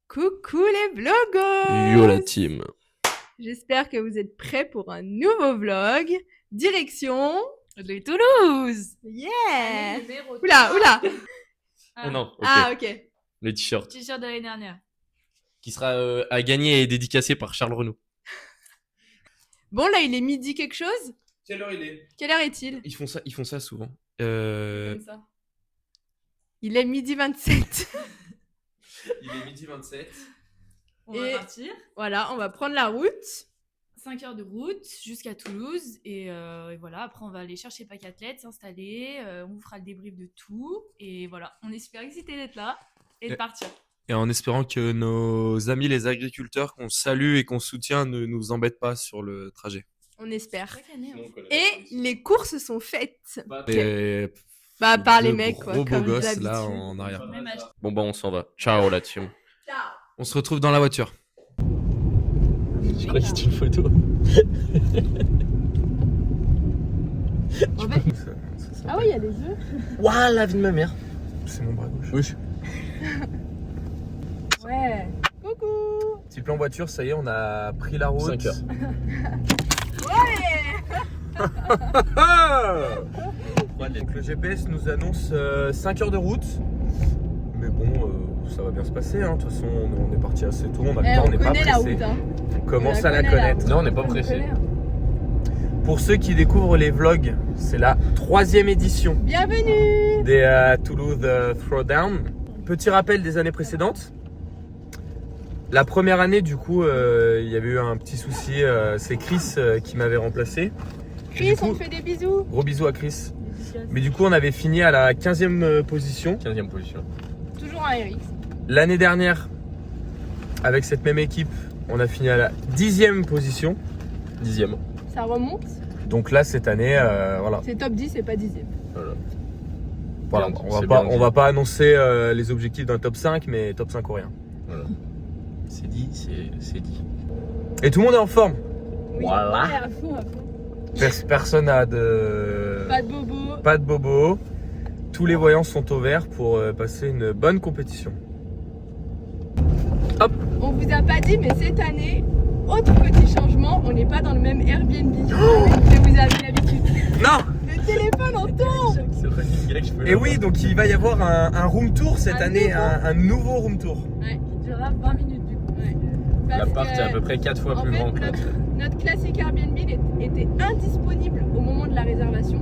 Coucou les vlogos! Yo la team. J'espère que vous êtes prêts pour un nouveau vlog. Direction de Toulouse. Yeah! Numéro Oula, 3. oula! Ah non, ok. Ah ok. Le t-shirt T-shirt de l'année dernière. qui sera à gagner et dédicacé par Charles Renaud. Bon là il est midi quelque chose. Quelle heure il est? Quelle heure est-il? Ils font ça souvent. Comme ça. Il est midi 27. Il est midi 27. On Et- va partir. Voilà, on va prendre la route. 5 heures de route jusqu'à Toulouse. Et voilà, après on va aller chercher Pack Athlète, s'installer. On vous fera le débrief de tout. Et voilà, on est super excités d'être là et de partir. Et en espérant que nos amis les agriculteurs qu'on salue et qu'on soutient ne nous embêtent pas sur le trajet. On espère. Chaque année, hein. Et les courses sont faites. Et Bah par les deux mecs quoi. gros beaux Comme gosses d'habitude. là en arrière. Même âge. Bon bah on s'en va. Ciao la team. Ciao. On se retrouve dans la voiture. Je crois que c'est une photo. Ah oui il y a des œufs. Waouh, la vie de ma mère. C'est mon bras gauche. Oui. Ouais. Coucou. Petit plan voiture, ça y est, on a pris la route. 5 heures. Donc le GPS nous annonce 5 heures de route. Mais bon, ça va bien se passer. Hein. De toute façon, on est parti assez tôt, on a le temps, on n'est pas connaît la pressé. route hein. On commence On à la connaît la connaître. route. Non, on n'est pas On pressé. connaît, hein. Pour ceux qui découvrent les vlogs, c'est la 3e édition Bienvenue. des Toulouse Throwdown. Petit rappel des années précédentes. La première année, du coup, il y avait eu un petit souci. C'est Chris qui m'avait remplacé. Chris, Du coup- on te fait des bisous. Gros bisous à Chris. Mais du coup, on avait fini à la 15e position. 15e position. Toujours un RX. L'année dernière, avec cette même équipe, on a fini à la 10e position. 10e. Ça remonte. Donc là, cette année, voilà. C'est top 10 et pas 10e. Voilà, Bien, on va c'est pas, bien on dit. va pas annoncer les objectifs d'un top 5, mais top 5 ou rien. Voilà. C'est dit, c'est dit. Et tout le monde est en forme. Oui. Voilà. Ouais, à fond, à fond. Personne n'a de... Pas de bobo. Pas de bobo. Tous les voyants sont au vert pour passer une bonne compétition. On vous a pas dit, mais cette année, autre petit changement, on n'est pas dans le même Airbnb que vous avez l'habitude. Non. Le téléphone en tombe. C'est vrai que je peux Et oui, donc il va y avoir un room tour cette Un année, nouveau. un nouveau room tour. Ouais. Qui durera 20 minutes du coup. Ouais. Parce L'appart est à que, peu près 4 fois en plus fait, grand que l'autre. notre classique Airbnb était indisponible au moment de la réservation.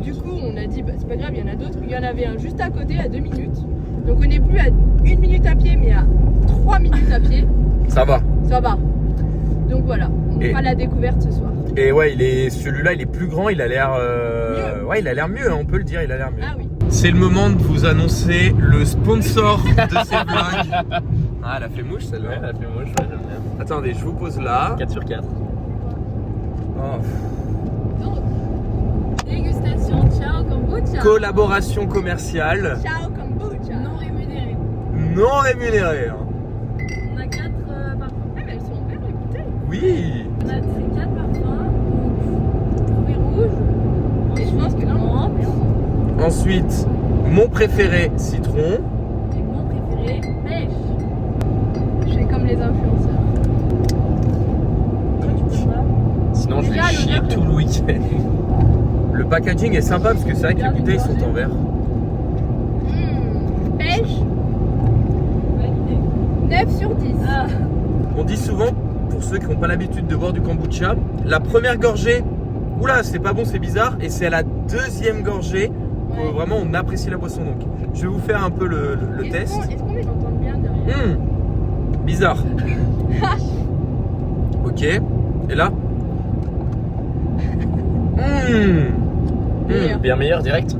Du coup, on a dit, bah, c'est pas grave, il y en a d'autres. Il y en avait un juste à côté, à 2 minutes. Donc on n'est plus à 1 minute à pied, mais à 3 minutes à pied. Ça va. Ça va. Donc voilà, on Et- fera la découverte ce soir. Et ouais, celui-là, il est plus grand, il a l'air... Mieux. Ouais, il a l'air mieux, hein, on peut le dire, il a l'air mieux. Ah oui. C'est le moment de vous annoncer le sponsor de ces vlogs. Ah, elle a fait mouche Ouais, celle-là. elle a fait moche, ouais, j'aime bien. Attendez, je vous pose là. 4 sur 4. Oh. Donc, dégustation Ciao Kombucha. Collaboration commerciale Ciao kombucha. Non rémunérée. non rémunérée. Hein. On a 4 parfums. Ah mais elles sont en verre les bouteilles. Oui. On a ces 4 parfums. Donc, fruits rouges. Et je pense que là on menthe. Ensuite, mon préféré, citron. Et mon préféré, pêche. Je fais comme les influenceurs. Sinon, je vais Déjà, chier l'odeur. tout le week-end. Le packaging est sympa parce que c'est vrai que les bouteilles sont en verre. Pêche, Validé. 9 sur 10. Ah, On dit souvent, pour ceux qui n'ont pas l'habitude de boire du kombucha, la première gorgée, oula, c'est pas bon, c'est bizarre. Et c'est à la deuxième gorgée que Ouais. vraiment on apprécie la boisson. Donc, je vais vous faire un peu le test. Est-ce qu'on les entend bien derrière? Bizarre. Ok. Et là Meilleur. Bien meilleur direct.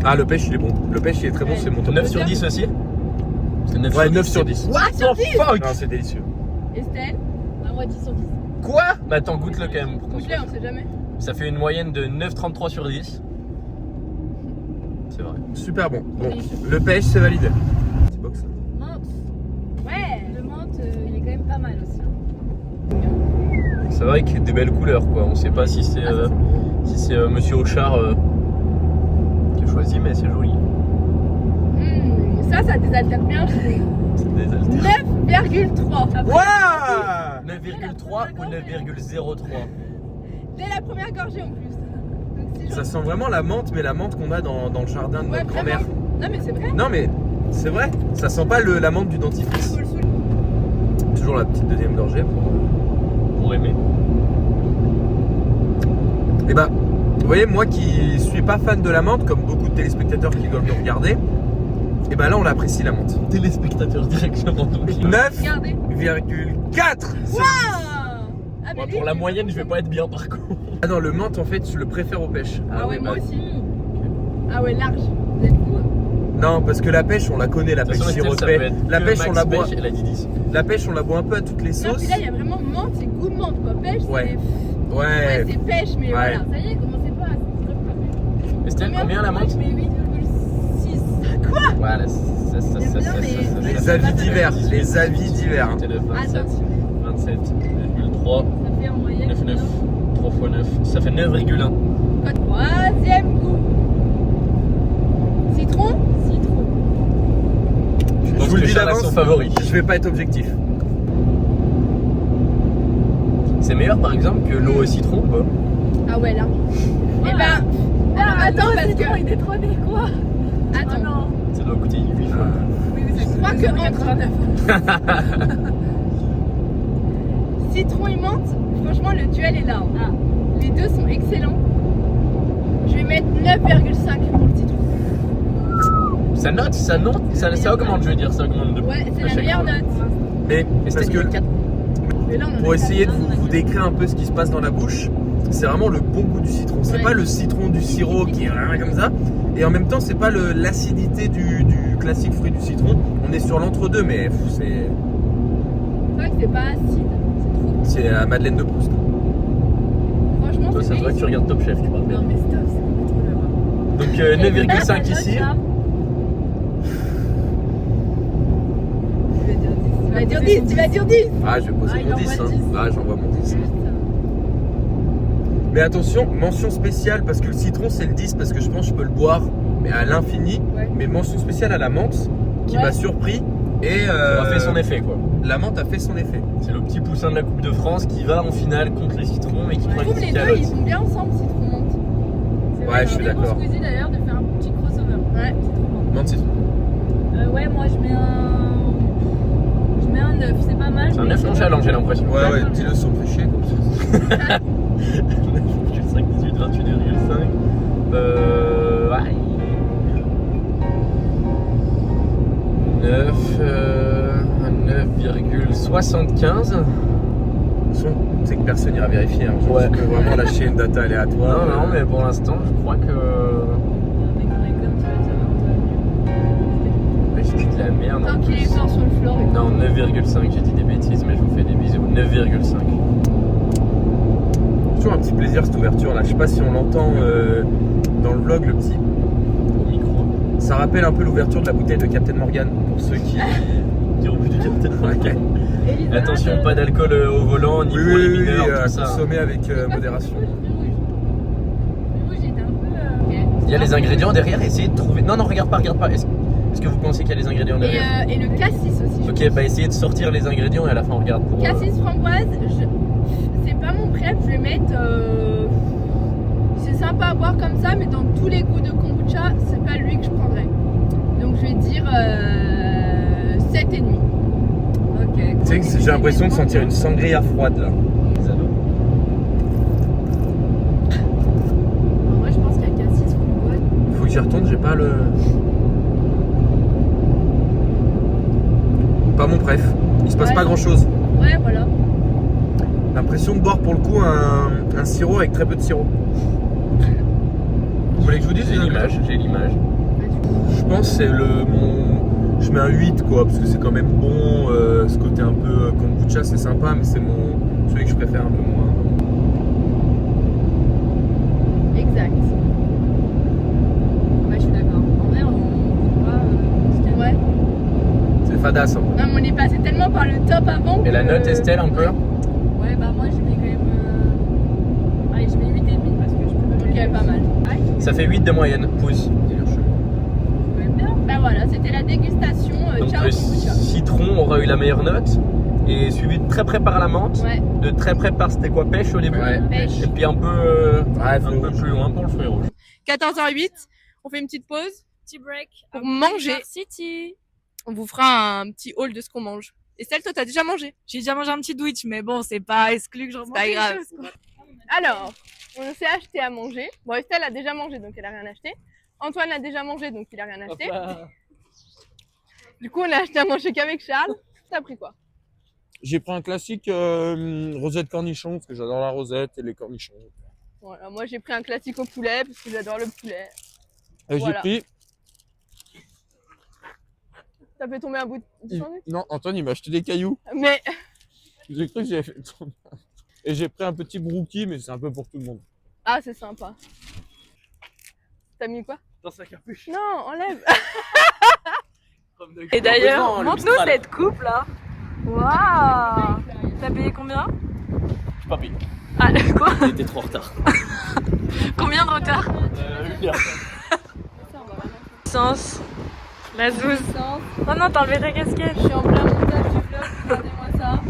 Ah, le pêche, il est bon. Le pêche, il est très bon, Ouais. c'est mon top. 9 sur 10 aussi. C'est 9 Ouais, 9 sur 10. What the fuck? Non, c'est délicieux. Estelle, bah, moi 10 sur 10. Quoi? Bah attends, goûte-le quand même. pour qu'on goûte-le, soit on sait jamais. sûr. Ça fait une moyenne de 9,33 sur 10. C'est vrai. Super bon. Bon, Délicieux. le pêche, c'est validé. Petit box. Menthe. Ouais. Le menthe, il est quand même pas mal aussi. C'est vrai qu'il y a des belles couleurs quoi. On sait pas si c'est Monsieur Auchard qui a choisi, mais c'est joli. Ça désaltère bien. je trouve. des haltères. 9,3. Waouh 9,3 ou 9,03? Dès la première gorgée en plus. Donc, si Ça sent vraiment la menthe, mais la menthe qu'on a dans le jardin de Ouais, notre grand-mère. vraiment. Non mais c'est vrai. Non mais c'est vrai, ça sent pas la menthe du dentifrice. Faut le soulever. Toujours la petite deuxième gorgée Pour aimer. Et bah, vous voyez, moi qui suis pas fan de la menthe, comme beaucoup de téléspectateurs qui doivent nous regarder, et bah là on apprécie la menthe. Téléspectateur directement. Donc, Regardez. 9,4. Ah, moi, mais pour lui, la il- moyenne, je vais pas être bien par contre. Ah non, le menthe en fait, je le préfère aux pêches. Ah ouais, moi bah, aussi. Ah ouais, large. Vous êtes fous. Non, parce que la pêche, on la connaît, la De toute pêche façon, Estelle, ça siropée. peut être La que pêche, Max on la boit. Pêche, elle a dit 10. La pêche, on la boit un peu à toutes les Non, sauces. puis là, il y a vraiment menthe, c'est goût de menthe quoi. Pêche, Ouais. c'est. Ouais. c'est pêche, mais Ouais. voilà. Ça y est, commencez pas à. Estelle, combien la Moi, menthe? je mets 8,6. Quoi? Voilà, ça. bien, mais- Les avis divers. Les avis divers. C'était le 27. Attends. 27,3. Ça fait en moyenne. 9, 9. 3 x 9. Ça fait 9,1. Quoi, troisième goût. Citron. Je vous le dis Charles a d'avance, son favori. je vais pas être objectif. C'est meilleur par exemple que l'eau au citron ou pas? Ah ouais, là. Eh ben. Alors attends, parce que. Il est trop né quoi. Attends. non. Ça doit coûter 8 fois. Je crois que entre citron et menthe, franchement le duel est là. Hein. Les deux sont excellents. Je vais mettre 9,5 pour le citron. Ça augmente, je veux dire, ça augmente de Ouais, c'est à la chaque meilleure fois. note. Mais parce que Mais là, on en pour a essayer de quatre. vous décrire un peu ce qui se passe dans la bouche, c'est vraiment le bon goût du citron. C'est Ouais. pas le citron du sirop qui est comme ça. Et en même temps, c'est pas l'acidité du classique fruit du citron. On est sur l'entre-deux, mais c'est C'est vrai que c'est pas acide. C'est trop. c'est la Madeleine de Proust. Franchement, Toi, c'est ça se voit que tu regardes Top Chef, tu parles bien. Non, mais stop, c'est trop là-bas. Donc 9,5 ici. Tu vas dire 10. Tu vas dire 10. Ah, je vais poser il mon envoie 10. Hein. 10. Ah, j'envoie mon 10. Mais attention, mention spéciale parce que le citron c'est le 10 parce que je pense que je peux le boire mais à l'infini. Ouais. Mais mention spéciale à la menthe qui Ouais. m'a surpris et Ça a fait son effet quoi. la menthe a fait son effet. C'est le petit poussin de la Coupe de France qui va en finale contre les citrons et qui Je prend une trouve les petite deux, calotte. ils sont bien ensemble, citron menthe. Ouais, je suis d'accord. Squeezie d'ailleurs de faire un petit crossover. Ouais. Menthe citron. Ouais, moi je mets un 9, c'est pas mal. C'est un mais 9 nonchalant, j'ai l'impression. Ouais, ouais, dis-le sans me faire chier comme ça. 9,5, 18, 28,5. Ouais. 9,75. C'est que personne n'ira vérifier. Hein. Ouais. Je peux vraiment lâcher une data Non, aléatoire. non, mais pour l'instant, je crois que. Mais je dis de la merde. en Tant qu'il plus. est fort sur le floor. Non, 9,5, j'ai dit des bêtises, mais je vous fais des bisous. 9,5. Toujours un petit plaisir cette ouverture là. Je sais pas si on l'entend dans le vlog, le petit. Au micro. Ça rappelle un peu l'ouverture de la bouteille de Captain Morgan pour ceux qui. Dire au bout du Captain Ok. Attention, pas d'alcool au volant, ni Oui, pour les oui, mineurs, oui, tout à ça. consommer avec modération. Rouge, j'étais un peu. Il y a les ingrédients derrière, essayez de trouver. Non, non, regarde pas. Est-ce que vous pensez qu'il y a les ingrédients derrière Et le cassis aussi. je Ok, bah essayez de sortir les ingrédients et à la fin on regarde pour. Cassis framboise, c'est pas mon préf, je vais mettre. C'est sympa à boire comme ça, mais dans tous les goûts de kombucha, c'est pas lui que je prendrais. Donc je vais dire 7,5. Ok. Tu sais que j'ai l'impression de sentir une sangria froide là. Les anneaux. Moi je pense qu'il y a cassis framboise. Faut que j'y retourne, j'ai pas le. Pas mon préf. Il se passe Ouais. pas grand chose. Ouais, voilà. L'impression de boire pour le coup un sirop avec très peu de sirop. Vous voulez que je vous dise J'ai l'image, j'ai l'image. Je pense que c'est je mets un 8 quoi, parce que c'est quand même bon, ce côté un peu kombucha c'est sympa, mais c'est celui que je préfère un peu moins. Exact. Ouais, je suis d'accord. En vrai, on voit Ouais. C'est fadasse un peu. Non, mais on est passé tellement par le top avant. Et la que- note Estelle un peu Ouais, bah moi je mets quand même. Allez, je mets 8,5 parce que je peux Ok, pas mal. Ça fait 8 de moyenne, pouce. Bah voilà, c'était la dégustation. Donc Ciao le kombucha. citron aura eu la meilleure note. Et suivi de très près par la menthe. Ouais. De très près par, c'était quoi, pêche au début? Ouais. Pêche. Et puis un peu, un peu plus loin pour le fruit rouge. 14h08, on fait une petite pause. Petit break. Pour manger. City. On vous fera un petit haul de ce qu'on mange. Estelle, toi, t'as déjà mangé? J'ai déjà mangé un petit sandwich, mais bon, c'est pas exclu que j'en mange. pas grave. quelque chose, quoi. Alors, on s'est acheté à manger. Bon, Estelle a déjà mangé, donc elle a rien acheté. Antoine a déjà mangé, donc il a rien acheté. Du coup, on a acheté à manger qu'avec Charles. T'as pris quoi? J'ai pris un classique rosette cornichon, parce que j'adore la rosette et les cornichons. Voilà, moi j'ai pris un classique au poulet, parce que j'adore le poulet. Et Voilà. j'ai pris... T'as fait tomber un bout de sandwich? Non, Antoine, il m'a acheté des cailloux. Mais J'ai cru que j'avais fait tomber. Et j'ai pris un petit brookie, mais c'est un peu pour tout le monde. ah, c'est sympa. T'as mis quoi? Dans sa capuche. Non, enlève. Et d'ailleurs, le montre-nous Mistral. cette coupe là. Waouh. T'as payé combien? J'ai pas payé. Ah, quoi? Il était trop en retard. Combien de retard? Une heure. Sens. La zouze. Oh non, t'as enlevé ta casquette. Je suis en plein montage du vlog, regardez-moi ça.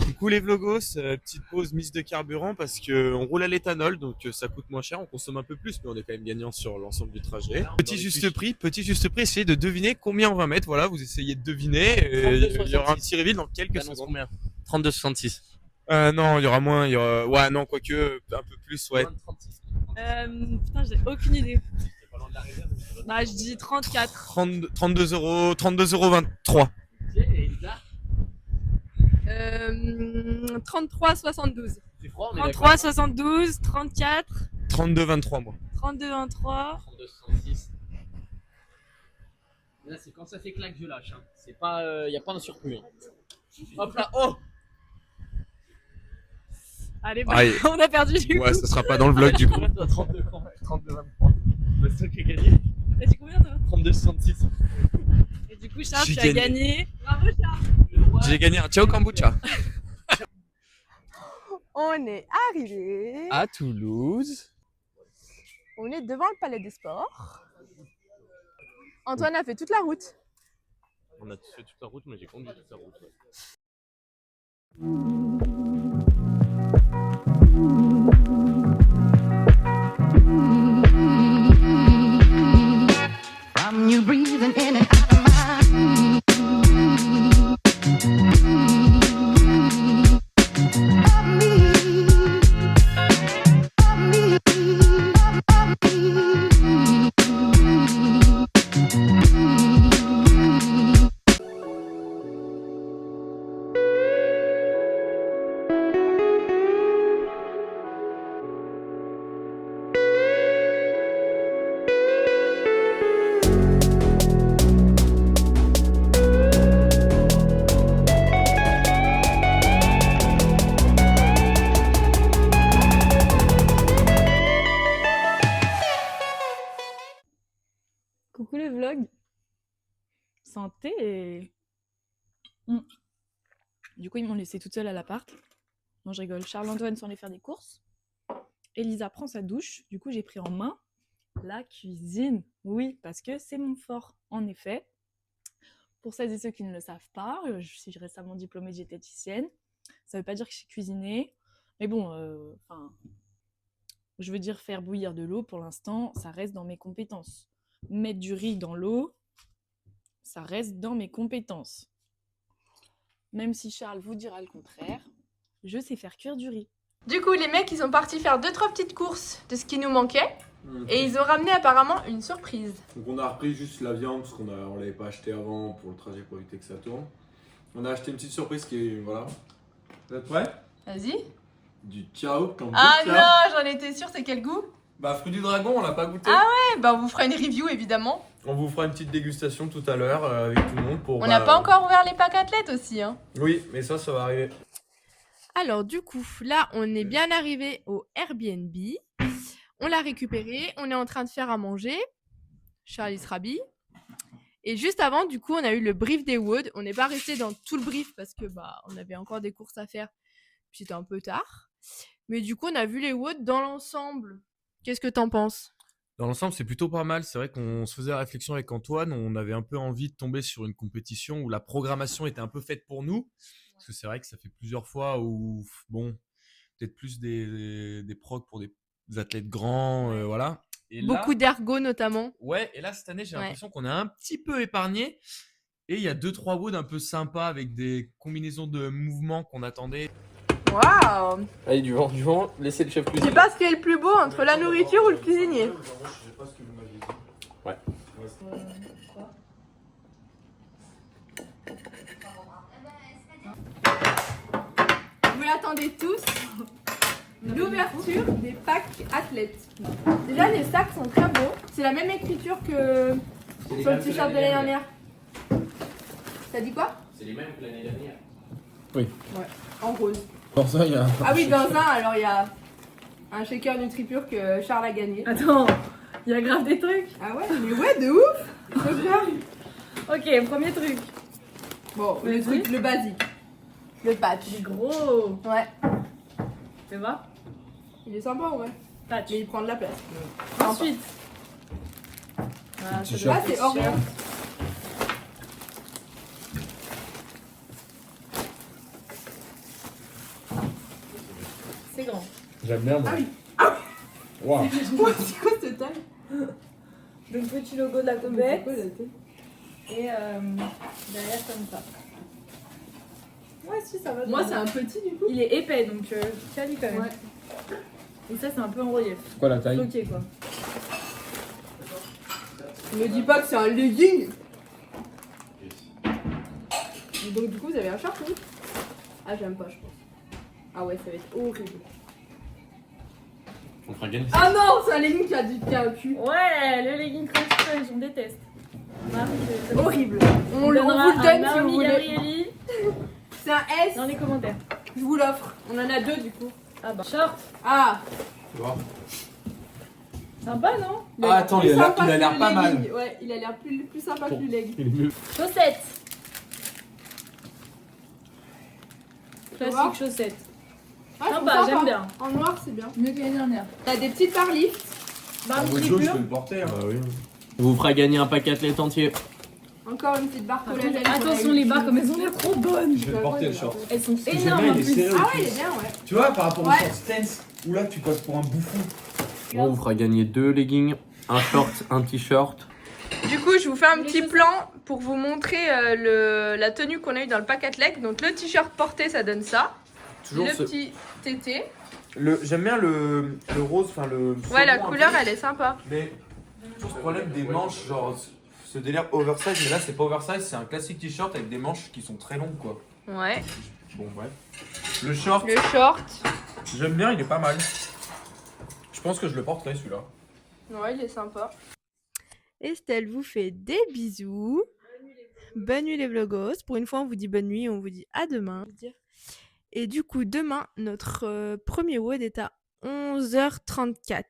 Du coup, les vlogos, petite pause mise de carburant parce qu'on roule à l'éthanol, donc ça coûte moins cher, on consomme un peu plus, mais on est quand même gagnant sur l'ensemble du trajet. Petit juste prix, essayez de deviner combien on va mettre. Voilà, vous essayez de deviner. Et il y aura un petit reveal dans quelques secondes. Combien? 32,66. Non, il y aura moins. Ouais, non, quoique un peu plus, ouais. 36. Putain, j'ai aucune idée. Bah, je dis 34. 32 euros, 32,23 €. 33,72. C'est froid, on est 33, 72, 34, 32,23 moi. 32, 23. 32,66. Là, c'est quand ça fait claque, je lâche. Hein. C'est pas, y a pas de surplus. Hein. Hop là, oh! Allez, Aïe. on a perdu du coup. Ouais, ça sera pas dans le vlog du coup. 32, 23. C'est ça qui a gagné. T'as dit combien toi? 32,66. Et du coup, Charles, J'ai tu as gagné. gagné. Bravo, Charles. J'ai gagné un ciao kombucha. On est arrivé. À Toulouse. On est devant le Palais des Sports. Antoine a fait toute la route. On a fait toute la route, mais j'ai conduit toute la route. Ouais. From you breathing in and out of my Coucou le vlog. Santé. Du coup, ils m'ont laissé toute seule à l'appart. Non, je rigole. Charles-Antoine sont allés faire des courses. Elisa prend sa douche. Du coup, j'ai pris en main la cuisine. Oui, parce que c'est mon fort. En effet, pour celles et ceux qui ne le savent pas, je suis récemment diplômée diététicienne. Ça veut pas dire que je sais cuisiner. Mais bon, je veux dire faire bouillir de l'eau. Pour l'instant, ça reste dans mes compétences. Mettre du riz dans l'eau, ça reste dans mes compétences. Même si Charles vous dira le contraire, je sais faire cuire du riz. Du coup, les mecs, ils sont partis faire 2-3 petites courses de ce qui nous manquait. Et ils ont ramené apparemment une surprise. Donc on a repris juste la viande parce qu'on l'avait pas acheté avant pour le trajet pour éviter que ça tourne. On a acheté une petite surprise qui est voilà. Vous êtes prêts? Vas-y. Du ciao kombucha. Ah non, j'en étais sûre, c'est quel goût? Bah fruit du dragon, on l'a pas goûté. Ah ouais, bah on vous fera une review évidemment. On vous fera une petite dégustation tout à l'heure avec tout le monde pour. On n'a pas encore ouvert les packs athlètes aussi, hein. Oui, mais ça va arriver. Alors du coup, là, on est bien arrivé au Airbnb. On l'a récupéré, on est en train de faire à manger. Charlie se rhabille. Et juste avant, du coup, on a eu le brief des Woods. On n'est pas resté dans tout le brief parce que bah on avait encore des courses à faire. Puis c'était un peu tard. Mais du coup, on a vu les Woods dans l'ensemble. Qu'est-ce que t'en penses? Dans l'ensemble, c'est plutôt pas mal. C'est vrai qu'on se faisait la réflexion avec Antoine. On avait un peu envie de tomber sur une compétition où la programmation était un peu faite pour nous. Parce que c'est vrai que ça fait plusieurs fois où, bon, peut-être plus des procs pour des athlètes grands, voilà. Et Beaucoup là, d'ergo notamment. ouais, et là, cette année, j'ai Ouais. l'impression qu'on a un petit peu épargné. Et il y a 2-3 WOD un peu sympas avec des combinaisons de mouvements qu'on attendait. Waouh! Allez, du vent, laissez le chef Je sais cuisiner. pas ce qui est le plus beau entre la nourriture ou le cuisinier. Ouais. Vous l'attendez tous. L'ouverture des packs athlètes. Déjà, les sacs sont très beaux. C'est la même écriture que sur le t-shirt de l'année dernière. T'as dit quoi? C'est les mêmes que l'année dernière. Ouais, en rose. Pour ça, il y a. Ah oui, dans un, alors il y a un shaker NutriPure que Charles a gagné. Attends, il y a grave des trucs. Ah ouais, mais ouais, de ouf! C'est grave. Ok, premier truc. Bon, le Vas-y. truc, le basique. Le patch. Il est gros. Ouais. Tu vois? Il est sympa, ouais. Patch. Mais il prend de la place. Ensuite. Ah, ça doit Ah, être c'est sûr. Oreo. C'est grand. J'aime bien, moi. Ah oui. Waouh. Ouais, c'est quoi cette taille? Donc petit logo de la C'est compète. quoi la taille? Et derrière comme ça. Ouais, si, ça va. Moi, c'est un petit du coup. Il est épais, donc quali quand même. Ouais. Et ça, c'est un peu en relief. C'est quoi la taille? Bloqué, quoi. Ne dis pas que c'est un legging. Et donc, du coup, vous avez un short, oui? Ah, j'aime pas, je pense. Ah ouais, ça va être horrible. On fera gagner. Ah non, c'est un legging qui a un cul. Ouais, le legging crunch crunch, on déteste. Marc, Horrible. On on vous donnera le à donne si Naomi vous voulez. Gabrielli C'est un S. dans les commentaires. Je vous l'offre. On en a deux du coup. Ah bah, short. Ah. Tu vois? Sympa, non? Ah, attends, Plus il a sympa l'air que le pas mal. legging. Ouais, il a l'air plus sympa que le legging. Il est mieux. Chaussettes. voir Classique chaussettes. Ouais, ils sont Sympa, sympas. j'aime bien. En noir, c'est bien. Mieux que l'année dernière. T'as des petites barres lift. Barre Votre tripure. gauche, je peux le porter. Bah oui. Vous fera gagner un pack athlète entier. Encore une petite barre collagène. Attention, les barres, comme elles ont l'air trop bonnes. Je vais le porter le short. Elles sont que j'aime énormes bien, en il est plus. serré. Ah ouais, il est bien, ouais. Tu vois, par rapport au Ouais. short stance, où là tu passes pour un bouffon. On vous fera gagner 2 leggings, un short, un t-shirt. Du coup, je vous fais un petit plan pour vous montrer la tenue qu'on a eu dans le pack athlète. Donc, le t-shirt porté, ça donne ça. Toujours le ce- petit tété. J'aime bien le rose, enfin le. Ouais, la saumon un couleur, peu. elle est sympa. Mais toujours ce problème des manches, genre ce délire oversize, mais là c'est pas oversize, c'est un classique t-shirt avec des manches qui sont très longues quoi. Ouais. Bon, bref. Le short, Le short. j'aime bien, il est pas mal. Je pense que je le porterai celui-là. Ouais, il est sympa. Estelle vous fait des bisous. Bonne nuit les vlogos. Pour une fois, on vous dit bonne nuit, on vous dit à demain. Et du coup, demain, notre premier WOD est à 11h34.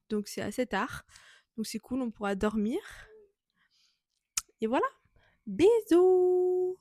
Donc, c'est assez tard. Donc, c'est cool, on pourra dormir. Et voilà. Bisous!